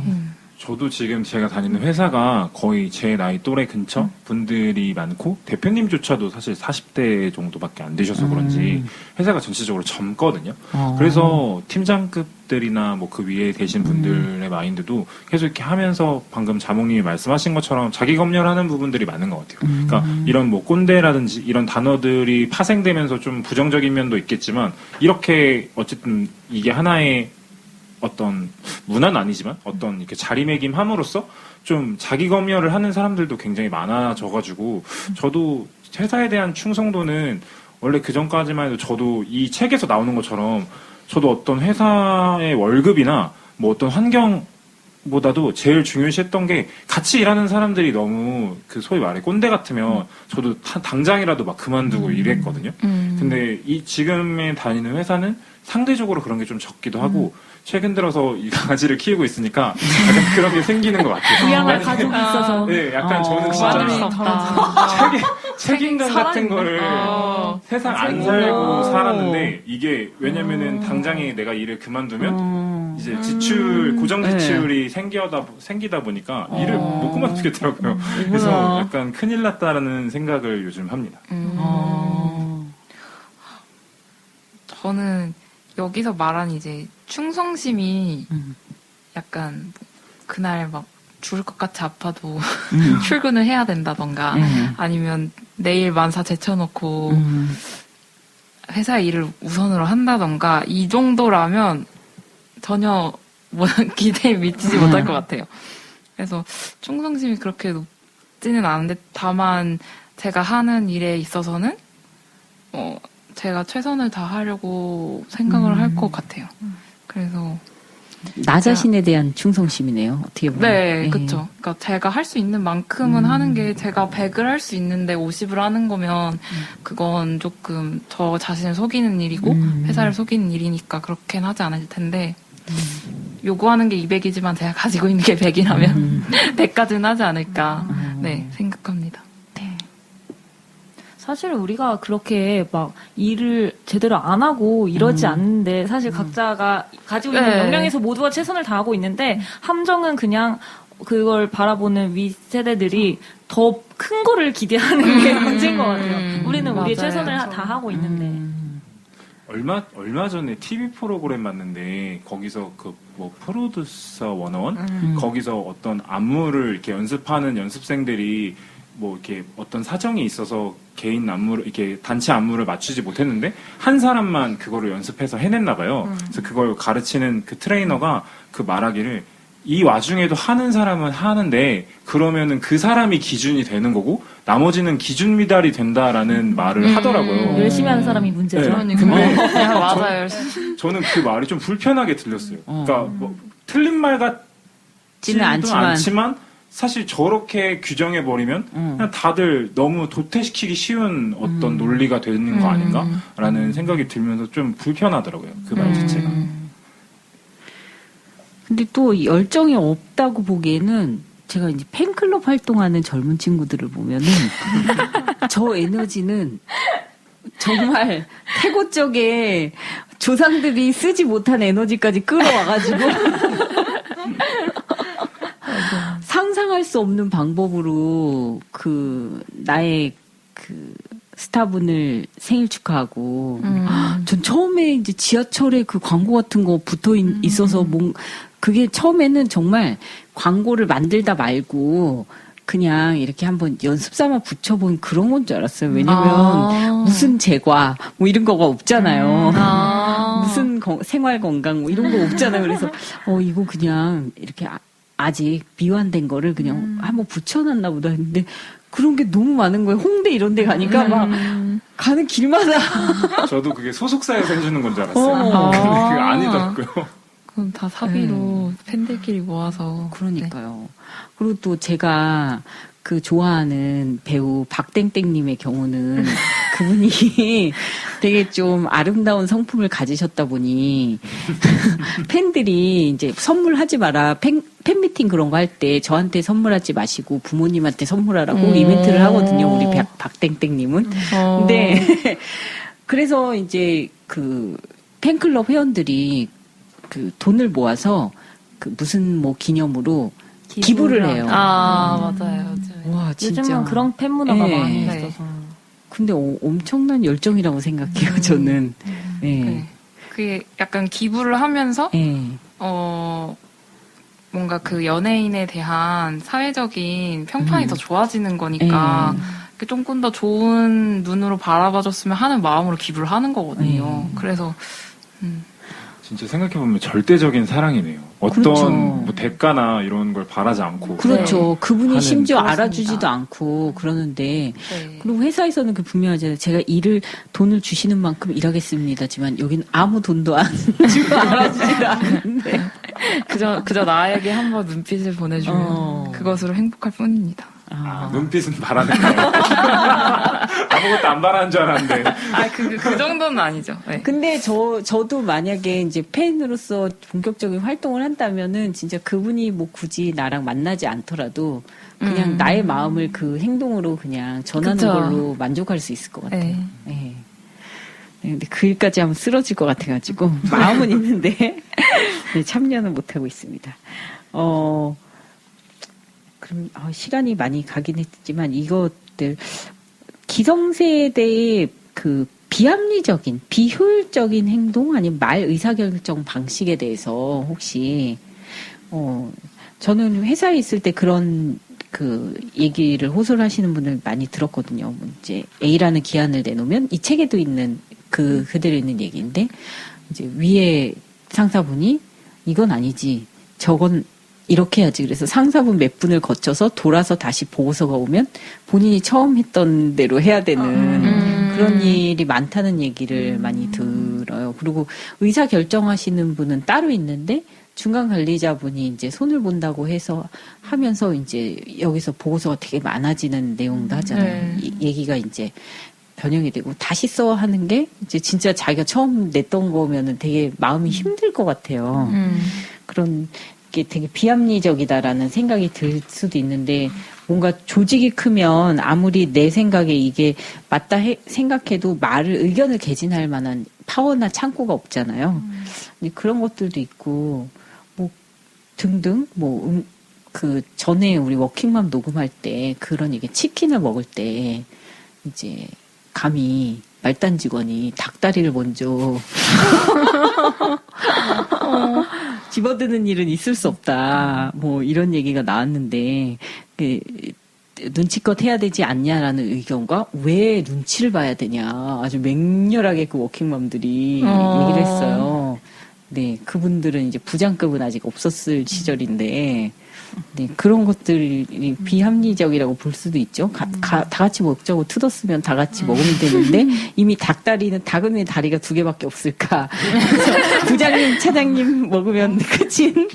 저도 지금 제가 다니는 회사가 거의 제 나이 또래 근처 분들이 많고 대표님조차도 사실 40대 정도밖에 안 되셔서 그런지 회사가 전체적으로 젊거든요. 그래서 팀장급들이나 뭐 그 위에 계신 분들의 마인드도 계속 이렇게 하면서 방금 자몽님이 말씀하신 것처럼 자기 검열하는 부분들이 많은 것 같아요. 그러니까 이런 뭐 꼰대라든지 이런 단어들이 파생되면서 좀 부정적인 면도 있겠지만 이렇게 어쨌든 이게 하나의 어떤 문화는 아니지만 어떤 이렇게 자리매김함으로써 좀 자기 검열을 하는 사람들도 굉장히 많아져가지고 저도 회사에 대한 충성도는 원래 그 전까지만 해도 저도 이 책에서 나오는 것처럼 저도 어떤 회사의 월급이나 뭐 어떤 환경보다도 제일 중요시했던 게 같이 일하는 사람들이 너무 그 소위 말해 꼰대 같으면 저도 당장이라도 막 그만두고 일했거든요. 근데 이 지금에 다니는 회사는 상대적으로 그런 게 좀 적기도 하고 최근 들어서 이 강아지를 키우고 있으니까 약간 그런 게 생기는 것 같아요. 부양할 가족이 있어서. 네, 약간 저는 진짜 책임감 같은 거를 세상 안 살고 살았는데 이게 왜냐면은 당장에 내가 일을 그만두면 이제 지출, 고정 지출이 생기다 보니까 일을 못 그만두겠더라고요. 그래서 약간 큰일 났다라는 생각을 요즘 합니다. 저는 여기서 말한 이제 충성심이 약간 그날 막 죽을 것 같이 아파도 출근을 해야 된다던가 아니면 내일 만사 제쳐놓고 회사 일을 우선으로 한다던가 이 정도라면 전혀 기대에 미치지 못할 것 같아요. 그래서 충성심이 그렇게 높지는 않은데 다만 제가 하는 일에 있어서는 제가 최선을 다하려고 생각을 할 것 같아요. 그래서 나 자신에 대한 충성심이네요. 어떻게 보면. 네, 그렇죠. 그러니까 제가 할 수 있는 만큼은 하는 게 제가 100을 할 수 있는데 50을 하는 거면 그건 조금 저 자신을 속이는 일이고 회사를 속이는 일이니까 그렇게는 하지 않을 텐데 요구하는 게 200이지만 제가 가지고 있는 게 100이라면 100까지는 하지 않을까 네, 생각합니다. 사실 우리가 그렇게 막 일을 제대로 안 하고 이러지 않는데 사실 각자가 가지고 있는 역량에서 모두가 최선을 다하고 있는데 함정은 그냥 그걸 바라보는 윗세대들이 더 큰 거를 기대하는 게 문제인 것 같아요. 우리는 우리의 최선을 다하고 있는데. 얼마 전에 TV 프로그램 봤는데 거기서 그 뭐 프로듀서 101 거기서 어떤 안무를 이렇게 연습하는 연습생들이 뭐 이렇게 어떤 사정이 있어서 개인 안무를 이렇게 단체 안무를 맞추지 못했는데 한 사람만 그거를 연습해서 해냈나 봐요. 그래서 그걸 가르치는 그 트레이너가 그 말하기를 이 와중에도 하는 사람은 하는데 그러면은 그 사람이 기준이 되는 거고 나머지는 기준 미달이 된다라는 말을 하더라고요. 열심히 하는 사람이 문제죠. 네. 근데 맞아요. 저는 그 말이 좀 불편하게 들렸어요. 그러니까 뭐 틀린 말 같지는 않지만 사실 저렇게 규정해버리면 그냥 다들 너무 도태시키기 쉬운 어떤 논리가 되는 거 아닌가라는 생각이 들면서 좀 불편하더라고요. 그 말 자체가. 근데 또 열정이 없다고 보기에는 제가 이제 팬클럽 활동하는 젊은 친구들을 보면은 저 에너지는 정말 태고 쪽에 조상들이 쓰지 못한 에너지까지 끌어와가지고 상상할 수 없는 방법으로 나의 스타분을 생일 축하하고 전 처음에 이제 지하철에 그 광고 같은 거 붙어 있어서 그게 처음에는 정말 광고를 만들다 말고 그냥 이렇게 한번 연습삼아 붙여본 그런 건 줄 알았어요. 왜냐면 무슨 제과 뭐 이런 거가 없잖아요. 무슨 생활 건강 뭐 이런 거 없잖아요. 그래서 이거 그냥 이렇게 아직 미완된 거를 그냥 한번 붙여놨나 보다 했는데 그런 게 너무 많은 거예요. 홍대 이런 데 가니까 막 가는 길마다. 저도 그게 소속사에서 해주는 건 줄 알았어요. 근데 그게 아니더라고요. 그건 다 사비로 팬들끼리 모아서. 그러니까요. 네. 그리고 또 제가 그 좋아하는 배우 박땡땡님의 경우는 그분이 되게 좀 아름다운 성품을 가지셨다 보니 팬들이 이제 선물하지 마라. 팬미팅 그런 거 할 때 저한테 선물하지 마시고 부모님한테 선물하라고 이벤트를 하거든요. 우리 박땡땡님은. 근데 그래서 이제 그 팬클럽 회원들이 그 돈을 모아서 그 무슨 뭐 기념으로 기부를 해요. 맞아요. 와, 진짜. 요즘은 그런 팬 문화가 많이 있어서. 근데 엄청난 열정이라고 생각해요, 저는. 네. 그게 약간 기부를 하면서, 뭔가 그 연예인에 대한 사회적인 평판이 더 좋아지는 거니까, 조금 더 좋은 눈으로 바라봐줬으면 하는 마음으로 기부를 하는 거거든요. 그래서, 진짜 생각해보면 절대적인 사랑이네요. 어떤 그렇죠. 뭐 대가나 이런 걸 바라지 않고. 그렇죠. 그분이 심지어 그렇습니다. 알아주지도 않고 그러는데 네. 그리고 회사에서는 그 분명하잖아요. 제가 돈을 주시는 만큼 일하겠습니다지만 여기는 아무 돈도 안 주고 알아주지도 않는데 그저 나에게 한번 눈빛을 보내주면 그것으로 행복할 뿐입니다. 눈빛은 바라는 거예요. 아무것도 안 바라는 줄 알았는데. 그 정도는 아니죠. 네. 근데 저도 만약에 이제 팬으로서 본격적인 활동을 한다면은 진짜 그분이 뭐 굳이 나랑 만나지 않더라도 그냥 나의 마음을 그 행동으로 그냥 전하는 그쵸. 걸로 만족할 수 있을 것 같아요. 네. 네. 근데 그 일까지 하면 쓰러질 것 같아가지고 마음은 있는데 네, 참여는 못하고 있습니다. 그럼 시간이 많이 가긴 했지만 이것들 기성세대의 그 비합리적인 비효율적인 행동 아니면 말 의사결정 방식에 대해서 혹시 저는 회사에 있을 때 그런 그 얘기를 호소하시는 분을 많이 들었거든요. 이제 A라는 기한을 내놓으면 이 책에도 있는 그대로 있는 얘기인데 이제 위에 상사분이 이건 아니지 저건 이렇게 해야지. 그래서 상사분 몇 분을 거쳐서 돌아서 다시 보고서가 오면 본인이 처음 했던 대로 해야 되는 그런 일이 많다는 얘기를 많이 들어요. 그리고 의사 결정하시는 분은 따로 있는데 중간 관리자분이 이제 손을 본다고 해서 하면서 이제 여기서 보고서가 되게 많아지는 내용도 하잖아요. 얘기가 이제 변형이 되고 다시 써 하는 게 이제 진짜 자기가 처음 냈던 거면은 되게 마음이 힘들 것 같아요. 그런 게 되게 비합리적이다라는 생각이 들 수도 있는데 뭔가 조직이 크면 아무리 내 생각에 이게 맞다 생각해도 의견을 개진할 만한 파워나 창구가 없잖아요. 근데 그런 것들도 있고 뭐 등등 그 전에 우리 워킹맘 녹음할 때 그런 얘기 치킨을 먹을 때 이제 감히 말단 직원이 닭다리를 먼저 집어드는 일은 있을 수 없다. 뭐 이런 얘기가 나왔는데 눈치껏 해야 되지 않냐라는 의견과 왜 눈치를 봐야 되냐 아주 맹렬하게 그 워킹맘들이 얘기를 했어요. 네, 그분들은 이제 부장급은 아직 없었을 시절인데 네, 그런 것들이 비합리적이라고 볼 수도 있죠. 다 같이 먹자고 뜯었으면 다 같이 먹으면 되는데 이미 닭은 왜 다리가 2개밖에 없을까. 그래서 부장님, 차장님 먹으면 끝인.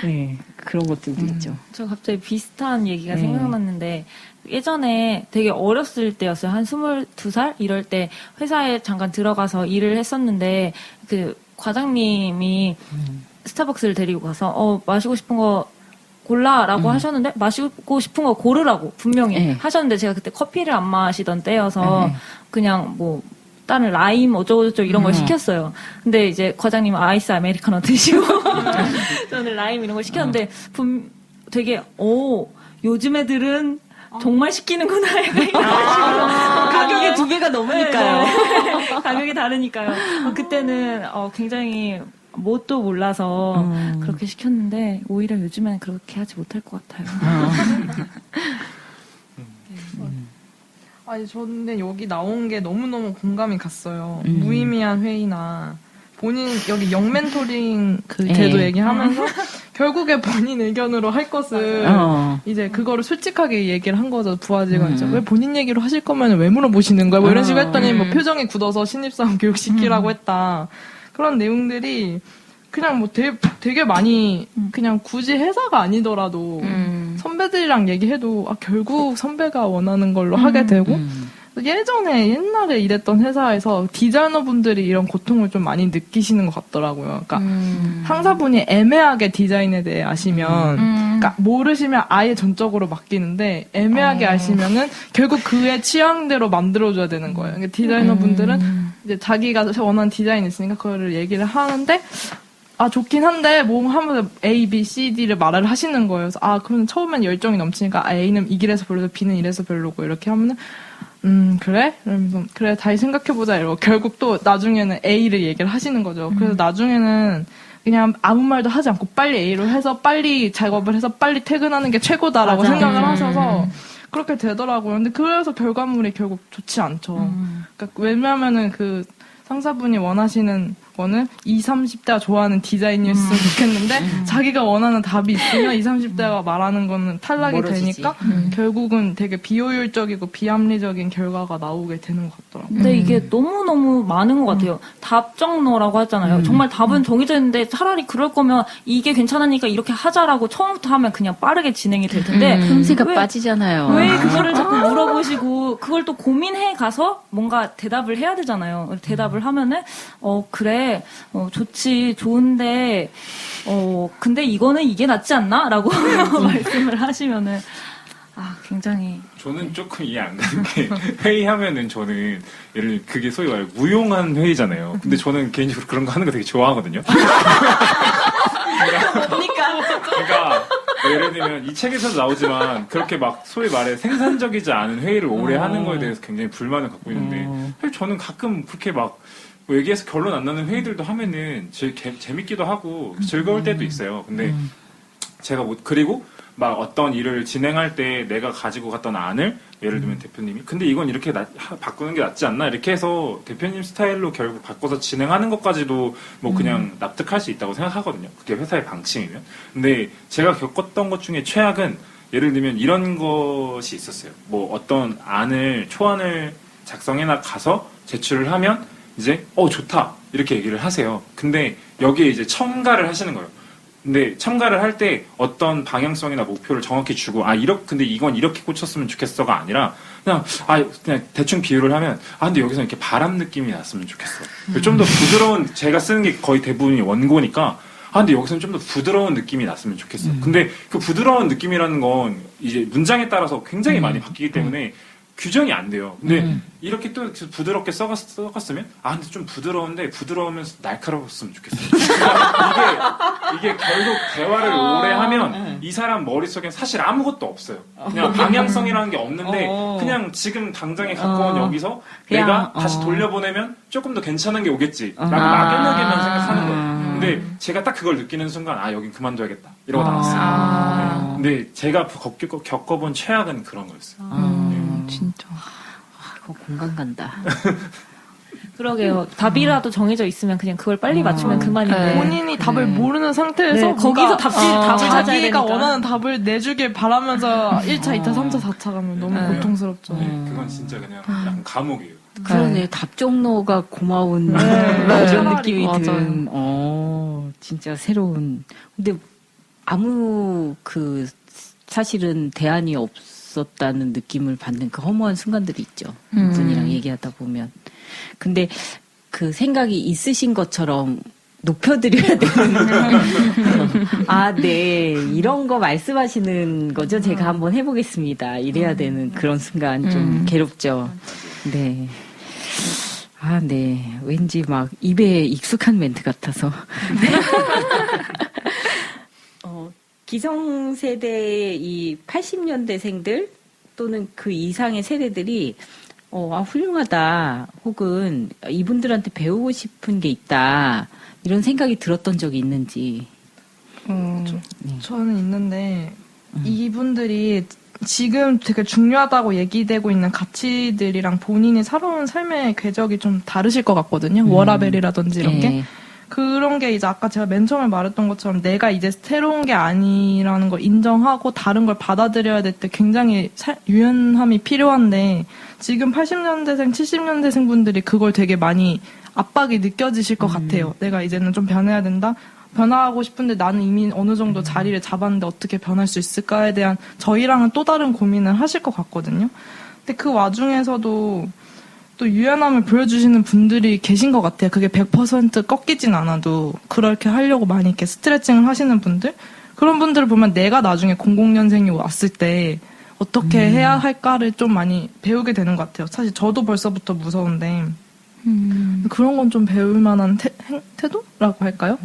네, 그런 것들도 있죠. 저 갑자기 비슷한 얘기가 생각났는데 예전에 되게 어렸을 때였어요. 한 22살 이럴 때 회사에 잠깐 들어가서 일을 했었는데 그 과장님이 스타벅스를 데리고 가서 마시고 싶은 거 골라라고 하셨는데 마시고 싶은 거 고르라고 분명히 하셨는데 제가 그때 커피를 안 마시던 때여서 그냥 뭐 다른 라임 어쩌고저쩌고 이런 걸 시켰어요. 근데 이제 과장님은 아이스 아메리카노 드시고 저는 라임 이런 걸 시켰는데 되게 요즘 애들은 정말 시키는구나. 가격이 2배가 넘으니까요. 네. 가격이 다르니까요. 그때는 굉장히 뭣도 몰라서 그렇게 시켰는데 오히려 요즘에는 그렇게 하지 못할 것 같아요. 아니, 저는 여기 나온 게 너무너무 공감이 갔어요. 무의미한 회의나 본인 여기 영멘토링 그 제도 얘기하면서 결국에 본인 의견으로 할 것을 이제 그거를 솔직하게 얘기를 한 거죠. 부하직원이죠. 왜 본인 얘기로 하실 거면 왜 물어보시는 거야? 뭐 이런 식으로 했더니 뭐 표정이 굳어서 신입사원 교육시키라고 했다. 그런 내용들이 그냥 뭐 되게 많이 그냥 굳이 회사가 아니더라도 선배들이랑 얘기해도 결국 선배가 원하는 걸로 하게 되고 옛날에 일했던 회사에서 디자이너분들이 이런 고통을 좀 많이 느끼시는 것 같더라고요. 그러니까 상사분이 애매하게 디자인에 대해 아시면 그러니까 모르시면 아예 전적으로 맡기는데 애매하게 아시면은 결국 그의 취향대로 만들어줘야 되는 거예요. 그러니까 디자이너분들은 이제 자기가 원하는 디자인이 있으니까 그거를 얘기를 하는데 좋긴 한데, 뭐, 하면 A, B, C, D를 말을 하시는 거예요. 그래서, 그러면 처음엔 열정이 넘치니까, A는 이래서 별로고, B는 이래서 별로고, 이렇게 하면은, 그래? 이러면서, 그래, 다시 생각해보자. 이러고, 결국 또 나중에는 A를 얘기를 하시는 거죠. 그래서 나중에는 그냥 아무 말도 하지 않고 빨리 A로 해서 빨리 작업을 해서 빨리 퇴근하는 게 최고다라고 생각을 하셔서, 그렇게 되더라고요. 근데 그래서 결과물이 결국 좋지 않죠. 그러니까 왜냐면은 그 상사분이 원하시는 거는 20, 30대가 좋아하는 디자인이었으면 좋겠는데 자기가 원하는 답이 있으면 20, 30대가 말하는 거는 탈락이 멀어지지. 되니까 결국은 되게 비효율적이고 비합리적인 결과가 나오게 되는 것 같더라고요. 근데 이게 너무너무 많은 것 같아요. 답정너라고 하잖아요. 정말 답은 정해져 있는데 차라리 그럴 거면 이게 괜찮으니까 이렇게 하자라고 처음부터 하면 그냥 빠르게 진행이 될 텐데 흠새가 빠지잖아요. 왜 그거를 자꾸 물어보시고 그걸 또 고민해 가서 뭔가 대답을 해야 되잖아요. 대답을 하면은 그래 좋지 좋은데 근데 이거는 이게 낫지 않나? 라고 말씀을 하시면은 굉장히 저는 조금 이해 안 가는 게 회의하면은 저는 예를 들면 그게 소위 말해 무용한 회의잖아요. 근데 저는 개인적으로 그런 거 하는 거 되게 좋아하거든요. 그러니까 예를 들면 이 책에서도 나오지만 그렇게 막 소위 말해 생산적이지 않은 회의를 오래 하는 거에 대해서 굉장히 불만을 갖고 있는데 사실 저는 가끔 그렇게 막 얘기해서 결론 안 나는 회의들도 하면은 재밌기도 하고 즐거울 때도 있어요. 근데 제가 그리고 막 어떤 일을 진행할 때 내가 가지고 갔던 안을 예를 들면 대표님이 근데 이건 이렇게 바꾸는 게 낫지 않나 이렇게 해서 대표님 스타일로 결국 바꿔서 진행하는 것까지도 뭐 그냥 납득할 수 있다고 생각하거든요. 그게 회사의 방침이면. 근데 제가 겪었던 것 중에 최악은 예를 들면 이런 것이 있었어요. 뭐 어떤 초안을 작성해나 가서 제출을 하면 이제 좋다 이렇게 얘기를 하세요. 근데 여기에 이제 첨가를 하시는 거예요. 근데 첨가를 할 때 어떤 방향성이나 목표를 정확히 주고 근데 이건 이렇게 꽂혔으면 좋겠어가 아니라 그냥 대충 비유를 하면 근데 여기서 이렇게 바람 느낌이 났으면 좋겠어. 좀 더 부드러운 제가 쓰는 게 거의 대부분이 원고니까 근데 여기서는 좀 더 부드러운 느낌이 났으면 좋겠어. 근데 그 부드러운 느낌이라는 건 이제 문장에 따라서 굉장히 많이 바뀌기 때문에 규정이 안 돼요. 근데 이렇게 또 부드럽게 썩었으면 근데 좀 부드러우면서 날카로웠으면 좋겠어요. 이게 결국 대화를 오래 하면 이 사람 머릿속엔 사실 아무것도 없어요. 그냥 방향성이라는 게 없는데 그냥 지금 당장에 가까운 여기서 내가 다시 돌려보내면 조금 더 괜찮은 게 오겠지 라고 막연하게만 생각하는 거예요. 근데 제가 딱 그걸 느끼는 순간 여긴 그만둬야겠다 이러고 나왔어요. 근데 제가 겪어본 최악은 그런 거였어요. 진짜 그거 공감 간다. 그러게요. 답이라도 정해져 있으면 그냥 그걸 빨리 맞추면 그만인데 본인이 답을 모르는 상태에서 거기서 답을 찾아야 자기가 되니까. 원하는 답을 내주길 바라면서 1차, 2차, 3차, 4차 가면 너무 고통스럽죠. 그건 진짜 그냥 약간 감옥이에요. 그러네. 답정너가 고마운 그런 느낌이 맞아요. 든 진짜 새로운. 근데 아무 사실은 대안이 없었다는 느낌을 받는 그 허무한 순간들이 있죠. 분이랑 얘기하다 보면. 근데 그 생각이 있으신 것처럼 높여드려야 되는 네. 이런 거 말씀하시는 거죠. 제가 한번 해보겠습니다. 이래야 되는 그런 순간 좀 괴롭죠. 네. 네. 왠지 막 입에 익숙한 멘트 같아서. 기성세대의 이 80년대생들 또는 그 이상의 세대들이 훌륭하다. 혹은 이분들한테 배우고 싶은 게 있다. 이런 생각이 들었던 적이 있는지. 저는 있는데, 이분들이 지금 되게 중요하다고 얘기되고 있는 가치들이랑 본인이 살아온 삶의 궤적이 좀 다르실 것 같거든요. 워라벨이라든지 이런 게. 그런 게 이제 아까 제가 맨 처음에 말했던 것처럼 내가 이제 새로운 게 아니라는 걸 인정하고 다른 걸 받아들여야 될 때 굉장히 유연함이 필요한데 지금 80년대생, 70년대생 분들이 그걸 되게 많이 압박이 느껴지실 것 같아요. 내가 이제는 좀 변해야 된다. 변화하고 싶은데 나는 이미 어느 정도 자리를 잡았는데 어떻게 변할 수 있을까에 대한 저희랑은 또 다른 고민을 하실 것 같거든요. 근데 그 와중에서도 또 유연함을 보여주시는 분들이 계신 것 같아요. 그게 100% 꺾이진 않아도 그렇게 하려고 많이 이렇게 스트레칭을 하시는 분들? 그런 분들을 보면 내가 나중에 00년생이 왔을 때 어떻게 해야 할까를 좀 많이 배우게 되는 것 같아요. 사실 저도 벌써부터 무서운데 그런 건 좀 배울 만한 태도라고 할까요?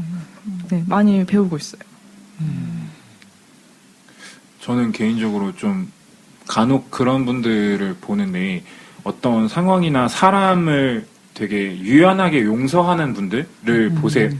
네, 많이 배우고 있어요. 저는 개인적으로 좀 간혹 그런 분들을 보는데 어떤 상황이나 사람을 되게 유연하게 용서하는 분들을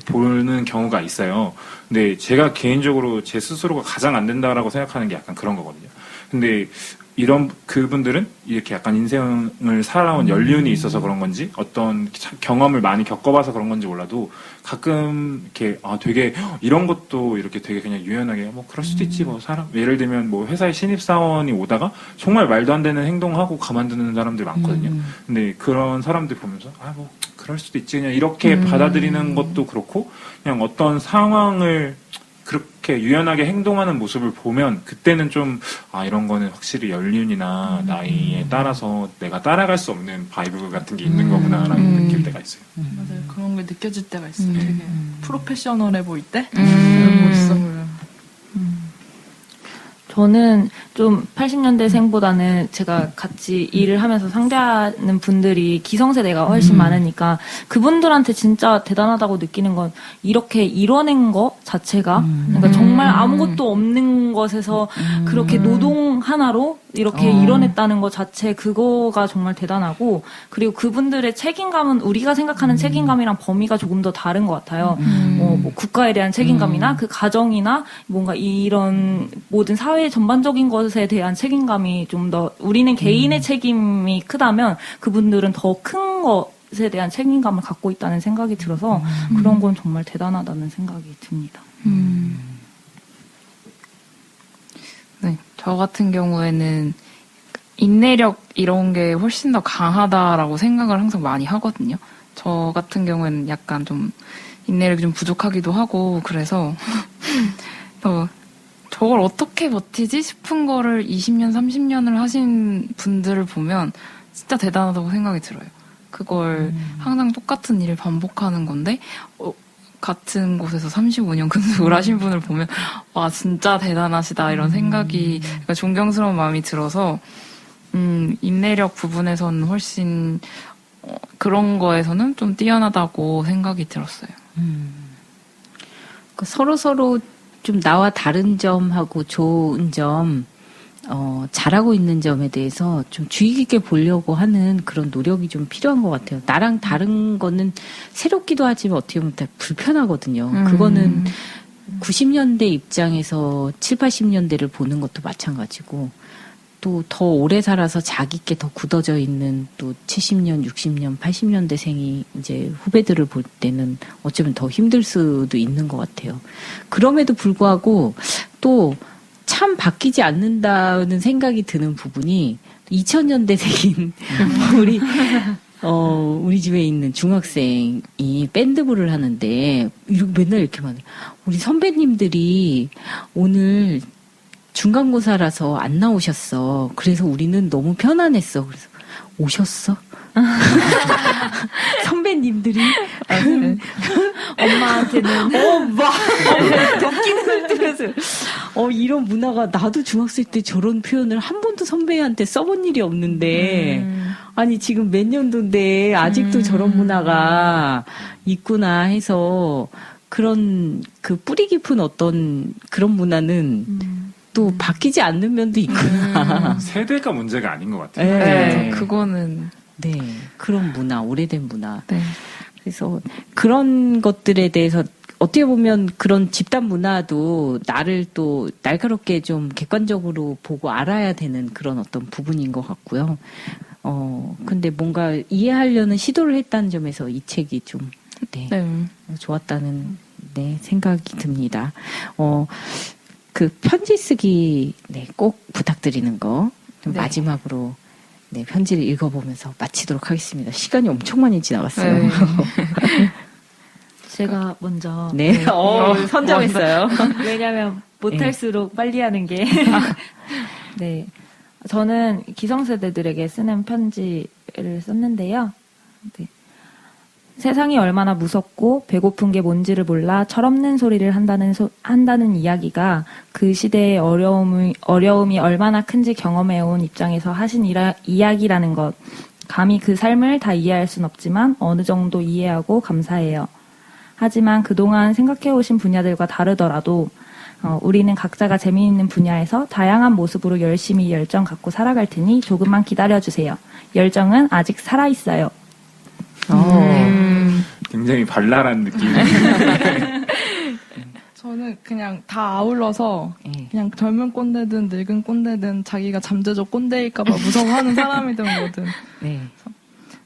보는 경우가 있어요. 근데 제가 개인적으로 제 스스로가 가장 안 된다라고 생각하는 게 약간 그런 거거든요. 근데 이런 그분들은 이렇게 약간 인생을 살아온 연륜이 있어서 그런 건지 어떤 경험을 많이 겪어봐서 그런 건지 몰라도 가끔 이렇게 되게 이런 것도 이렇게 되게 그냥 유연하게 뭐 그럴 수도 있지 뭐 사람 예를 들면 뭐 회사에 신입 사원이 오다가 정말 말도 안 되는 행동하고 가만두는 사람들이 많거든요. 근데 그런 사람들 보면서 뭐 그럴 수도 있지 그냥 이렇게 받아들이는 것도 그렇고 그냥 어떤 상황을 그렇게 유연하게 행동하는 모습을 보면 그때는 좀 이런 거는 확실히 연륜이나 나이에 따라서 내가 따라갈 수 없는 바이브 같은 게 있는 거구나라는 느낄 때가 있어요. 맞아요. 그런 게 느껴질 때가 있어요. 되게 프로페셔널해 보일 때 그런 거 있어 보여요. 저는 좀 80년대생보다는 제가 같이 일을 하면서 상대하는 분들이 기성세대가 훨씬 많으니까 그분들한테 진짜 대단하다고 느끼는 건 이렇게 이뤄낸 거 자체가 그러니까 정말 아무것도 없는 것에서 그렇게 노동 하나로 이렇게 이뤄냈다는 것 자체 그거가 정말 대단하고 그리고 그분들의 책임감은 우리가 생각하는 책임감이랑 범위가 조금 더 다른 것 같아요. 뭐 국가에 대한 책임감이나 그 가정이나 뭔가 이런 모든 사회 전반적인 것에 대한 책임감이 좀 더 우리는 개인의 책임이 크다면 그분들은 더 큰 것에 대한 책임감을 갖고 있다는 생각이 들어서 그런 건 정말 대단하다는 생각이 듭니다. 네, 저 같은 경우에는 인내력 이런 게 훨씬 더 강하다라고 생각을 항상 많이 하거든요. 저 같은 경우에는 약간 좀 인내력이 좀 부족하기도 하고 그래서 저걸 어떻게 버티지 싶은 거를 20년, 30년을 하신 분들을 보면 진짜 대단하다고 생각이 들어요. 그걸 항상 똑같은 일을 반복하는 건데 같은 곳에서 35년 근속을 하신 분을 보면 와 진짜 대단하시다 이런 생각이 그러니까 존경스러운 마음이 들어서 인내력 부분에서는 훨씬 그런 거에서는 좀 뛰어나다고 생각이 들었어요. 서로 좀 나와 다른 점하고 좋은 점, 잘하고 있는 점에 대해서 좀 주의 깊게 보려고 하는 그런 노력이 좀 필요한 것 같아요. 나랑 다른 거는 새롭기도 하지만 어떻게 보면 다 불편하거든요. 그거는 90년대 입장에서 7, 80년대를 보는 것도 마찬가지고 또 더 오래 살아서 자기께 더 굳어져 있는 또 70년, 60년, 80년대생이 이제 후배들을 볼 때는 어쩌면 더 힘들 수도 있는 것 같아요. 그럼에도 불구하고 또 참 바뀌지 않는다는 생각이 드는 부분이 2000년대생인 우리 집에 있는 중학생이 밴드부를 하는데 맨날 이렇게 말해요. 우리 선배님들이 오늘 중간고사라서 안 나오셨어. 그래서 우리는 너무 편안했어. 그래서 오셨어? 선배님들이 엄마한테는 막 웃기는 들어서 이런 문화가 나도 중학생 때 저런 표현을 한 번도 선배한테 써본 일이 없는데 아니 지금 몇 년도인데 아직도 저런 문화가 있구나 해서 그런 그 뿌리 깊은 어떤 그런 문화는 또 바뀌지 않는 면도 있구나. 세대가 문제가 아닌 것 같아요. 네, 그거는. 네, 그런 문화, 오래된 문화. 네. 그래서 그런 것들에 대해서 어떻게 보면 그런 집단 문화도 나를 또 날카롭게 좀 객관적으로 보고 알아야 되는 그런 어떤 부분인 것 같고요. 근데 뭔가 이해하려는 시도를 했다는 점에서 이 책이 좀, 네, 좋았다는, 네, 생각이 듭니다. 그 편지 쓰기, 네, 꼭 부탁드리는 거. 좀 네. 마지막으로, 네, 편지를 읽어보면서 마치도록 하겠습니다. 시간이 엄청 많이 지나갔어요. 네. 제가 먼저. 네, 선정했어요. 왜냐면 못할수록 빨리 하는 게. 네. 저는 기성세대들에게 쓰는 편지를 썼는데요. 네. 세상이 얼마나 무섭고 배고픈 게 뭔지를 몰라 철없는 소리를 한다는 이야기가 그 시대의 어려움이 얼마나 큰지 경험해온 입장에서 하신 이야기라는 것. 감히 그 삶을 다 이해할 순 없지만 어느 정도 이해하고 감사해요. 하지만 그동안 생각해오신 분야들과 다르더라도 우리는 각자가 재미있는 분야에서 다양한 모습으로 열심히 열정 갖고 살아갈 테니 조금만 기다려주세요. 열정은 아직 살아있어요. 굉장히 발랄한 느낌. 저는 그냥 다 아울러서 그냥 젊은 꼰대든 늙은 꼰대든 자기가 잠재적 꼰대일까봐 무서워하는 사람이든 뭐든 네.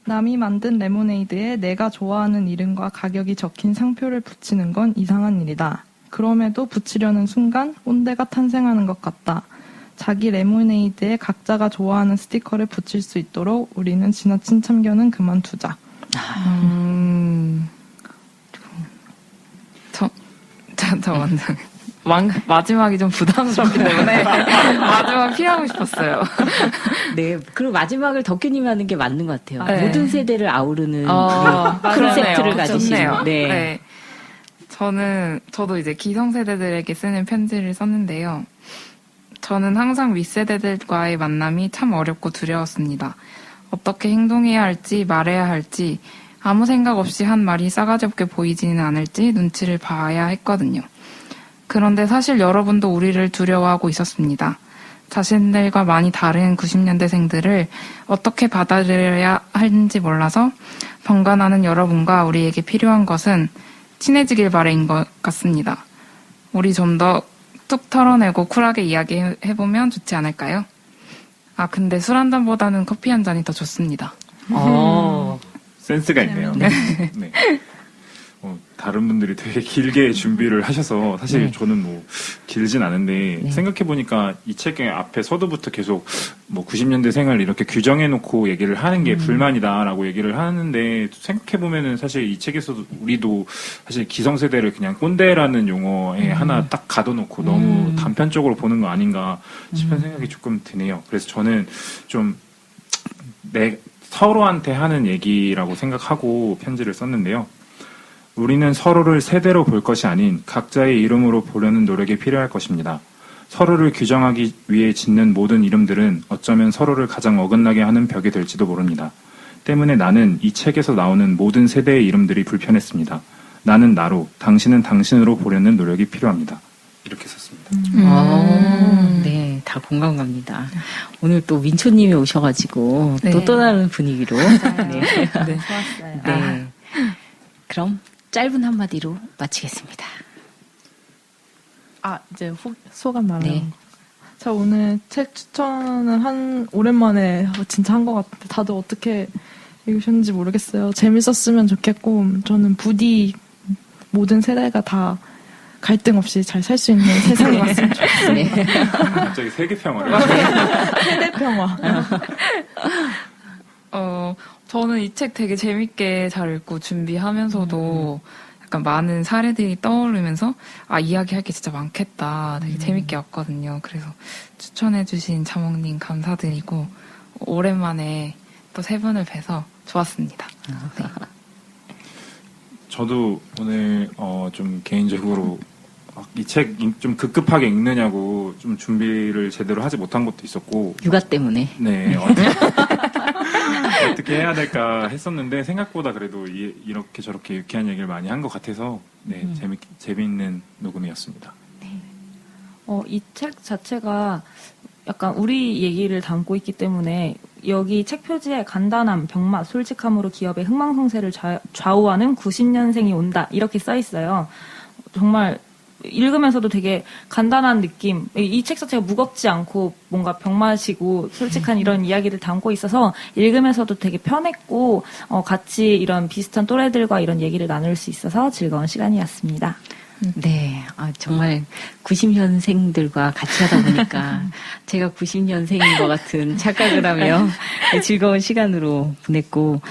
남이 만든 레모네이드에 내가 좋아하는 이름과 가격이 적힌 상표를 붙이는 건 이상한 일이다. 그럼에도 붙이려는 순간 꼰대가 탄생하는 것 같다. 자기 레모네이드에 각자가 좋아하는 스티커를 붙일 수 있도록 우리는 지나친 참견은 그만두자. 저 완전 마지막이 좀 부담스럽기 때문에 마지막 피하고 싶었어요. 네, 그리고 마지막을 덕규님이 하는 게 맞는 것 같아요. 네. 모든 세대를 아우르는 그러네요. 컨셉트를 가지신. 좋네요. 네. 네. 저도 이제 기성세대들에게 쓰는 편지를 썼는데요. 저는 항상 윗세대들과의 만남이 참 어렵고 두려웠습니다. 어떻게 행동해야 할지 말해야 할지 아무 생각 없이 한 말이 싸가지 없게 보이지는 않을지 눈치를 봐야 했거든요. 그런데 사실 여러분도 우리를 두려워하고 있었습니다. 자신들과 많이 다른 90년대생들을 어떻게 받아들여야 하는지 몰라서 번관하는 여러분과 우리에게 필요한 것은 친해지길 바래인 것 같습니다. 우리 좀 더 툭 털어내고 쿨하게 이야기해보면 좋지 않을까요? 근데 술 한 잔보다는 커피 한 잔이 더 좋습니다. 센스가 있네요. 네. 다른 분들이 되게 길게 준비를 하셔서 사실 저는 뭐 길진 않은데 생각해보니까 이 책의 앞에 서두부터 계속 뭐 90년대 생활 이렇게 규정해놓고 얘기를 하는 게 불만이다라고 얘기를 하는데 생각해보면은 사실 이 책에서도 우리도 사실 기성세대를 그냥 꼰대라는 용어에 하나 딱 가둬놓고 너무 단편적으로 보는 거 아닌가 싶은 생각이 조금 드네요. 그래서 저는 좀 서로한테 하는 얘기라고 생각하고 편지를 썼는데요. 우리는 서로를 세대로 볼 것이 아닌 각자의 이름으로 보려는 노력이 필요할 것입니다. 서로를 규정하기 위해 짓는 모든 이름들은 어쩌면 서로를 가장 어긋나게 하는 벽이 될지도 모릅니다. 때문에 나는 이 책에서 나오는 모든 세대의 이름들이 불편했습니다. 나는 나로, 당신은 당신으로 보려는 노력이 필요합니다. 이렇게 썼습니다. 네, 다 공감 갑니다. 오늘 또 민초님이 오셔가지고 또 다른 분위기로. 네, 좋았어요. 네. 그럼 짧은 한마디로 마치겠습니다. 이제 소감 말해요. 네. 제가 오늘 책 추천을 오랜만에 진짜 한 것 같은데 다들 어떻게 읽으셨는지 모르겠어요. 재밌었으면 좋겠고 저는 부디 모든 세대가 다 갈등 없이 잘 살 수 있는 세상이 왔으면 좋겠어요. 네. 갑자기 세계 평화를. 세대 평화. 저는 이 책 되게 재밌게 잘 읽고 준비하면서도 약간 많은 사례들이 떠오르면서 이야기할 게 진짜 많겠다. 되게 재밌게 왔거든요. 그래서 추천해주신 자몽님 감사드리고 오랜만에 또 세 분을 뵈서 좋았습니다. 네. 저도 오늘 좀 개인적으로 이 책 좀 급급하게 읽느냐고 좀 준비를 제대로 하지 못한 것도 있었고 육아 때문에. 네. 어떻게 해야 될까 했었는데 생각보다 그래도 이렇게 저렇게 유쾌한 얘기를 많이 한 것 같아서 재미있는 녹음이었습니다. 이 책 자체가 약간 우리 얘기를 담고 있기 때문에 여기 책 표지에 간단함, 병맛, 솔직함으로 기업의 흥망성쇠를 좌우하는 90년생이 온다 이렇게 써 있어요. 정말 읽으면서도 되게 간단한 느낌, 이 책 자체가 무겁지 않고 뭔가 병맛이고 솔직한 이런 이야기를 담고 있어서 읽으면서도 되게 편했고 같이 이런 비슷한 또래들과 이런 얘기를 나눌 수 있어서 즐거운 시간이었습니다. 네, 정말 90년생들과 같이 하다 보니까 제가 90년생인 것 같은 착각을 하며 즐거운 시간으로 보냈고,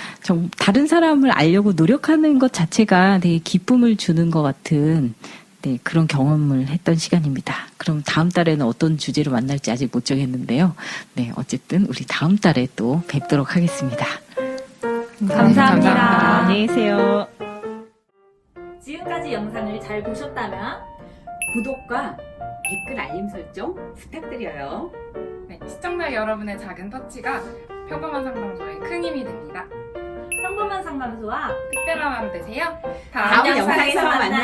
다른 사람을 알려고 노력하는 것 자체가 되게 기쁨을 주는 것 같은 네, 그런 경험을 했던 시간입니다. 그럼 다음 달에는 어떤 주제로 만날지 아직 못 정했는데요. 네, 어쨌든 우리 다음 달에 또 뵙도록 하겠습니다. 감사합니다. 안녕히 계세요. 지금까지 영상을 잘 보셨다면 구독과 댓글 알림 설정 부탁드려요. 네, 시청자 여러분의 작은 터치가 평범한 상담소에 큰 힘이 됩니다. 평범한 상담소와 특별한 하루 되세요. 다음 영상에서 만나요.